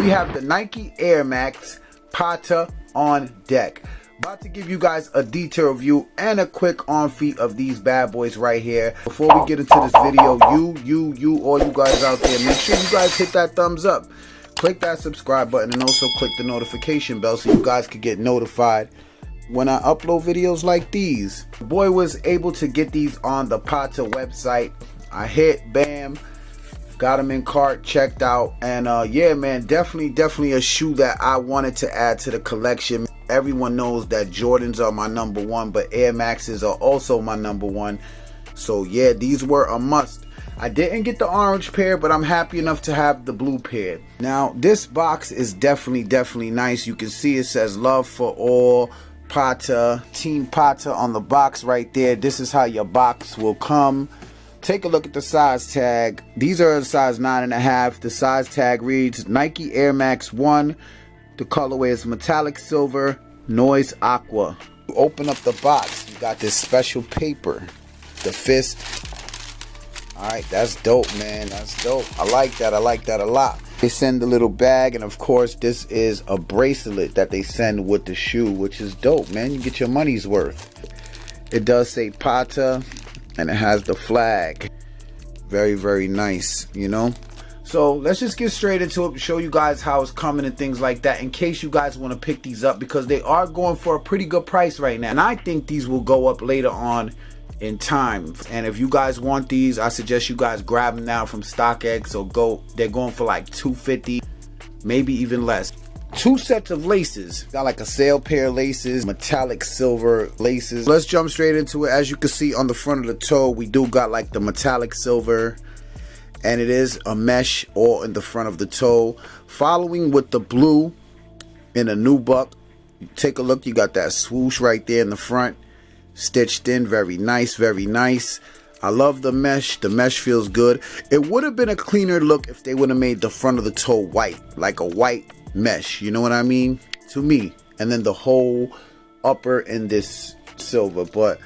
we have the Nike Air Max Patta on deck. About to give you guys a detailed review and a quick on feet of these bad boys right here. Before we get into this video, all you guys out there, make sure you guys hit that thumbs up. Click that subscribe button and also click the notification bell so you guys can get notified when I upload videos like these. The boy was able to get these on the Patta website. I hit, bam, got them in cart, checked out, and yeah, man, definitely a shoe that I wanted to add to the collection. Everyone knows that Jordans are my number one, but Air Maxes are also my number one. So yeah, these were a must. I didn't get the orange pair, but I'm happy enough to have the blue pair. Now, this box is definitely nice. You can see it says love for all, Patta, Team Patta on the box right there. This is how your box will come. Take a look at the size tag. These are a size 9.5. The size tag reads Nike Air Max 1. The colorway is metallic silver, noise aqua. You open up the box, you got this special paper, the fist. Alright, that's dope, man. That's dope. I like that a lot. They send a little bag, and of course this is a bracelet that they send with the shoe, which is dope, man. You get your money's worth. It does say Patta, and it has the flag. Very nice, you know. So let's just get straight into it, show you guys how it's coming and things like that, in case you guys want to pick these up, because they are going for a pretty good price right now, and I think these will go up later on in time. And if you guys want these, I suggest you guys grab them now from StockX, or they're going for like $250, maybe even less. 2 sets of laces, got like a sail pair of laces, metallic silver laces. Let's jump straight into it. As you can see on the front of the toe, we do got like the metallic silver, and it is a mesh all in the front of the toe, following with the blue in a nubuck. Take a look, you got that swoosh right there in the front, stitched in. Very nice. I love the mesh. The mesh feels good. It would have been a cleaner look if they would have made the front of the toe white, like a white mesh, you know what I mean, to me. And then the whole upper in this silver. But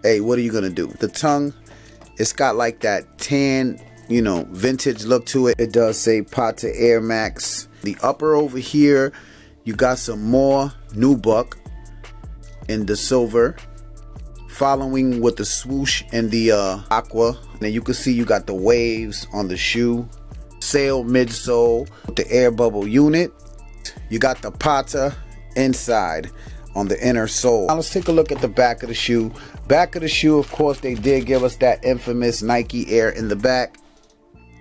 hey, what are you gonna do? The tongue, it's got like that tan, you know, vintage look to it. It does say Patta Air Max. The upper over here, you got some more nubuck in the silver, following with the swoosh in the aqua. And then you can see you got the waves on the shoe. Sail midsole with the air bubble unit. You got the Patta inside on the inner sole. Now let's take a look at the back of the shoe. Back of the shoe, of course, they did give us that infamous Nike Air in the back.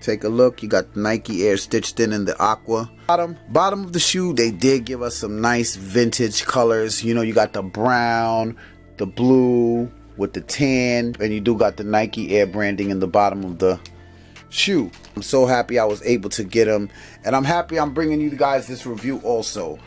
Take a look, you got Nike Air stitched in the aqua. Bottom of the shoe, they did give us some nice vintage colors. You know, you got the brown, the blue with the tan, and you do got the Nike Air branding in the bottom of the shoe. I'm so happy I was able to get them, and I'm happy I'm bringing you guys this review also.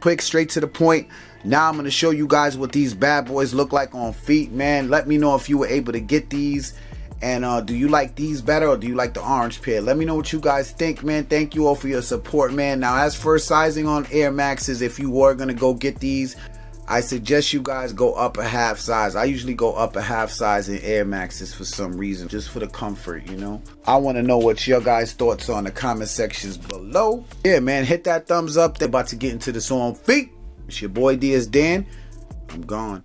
Quick, straight to the point. Now I'm going to show you guys what these bad boys look like on feet, man. Let me know if you were able to get these, and do you like these better, or do you like the orange pair? Let me know what you guys think, man. Thank you all for your support, man. Now, as for sizing on Air Maxes, if you were going to go get these, I suggest you guys go up a half size. I usually go up a half size in Air Maxes for some reason, just for the comfort, you know. I want to know what your guys' thoughts are in the comment sections below. Yeah, man, hit that thumbs up. They're about to get into this on feet. It's your boy DS Dan. I'm gone.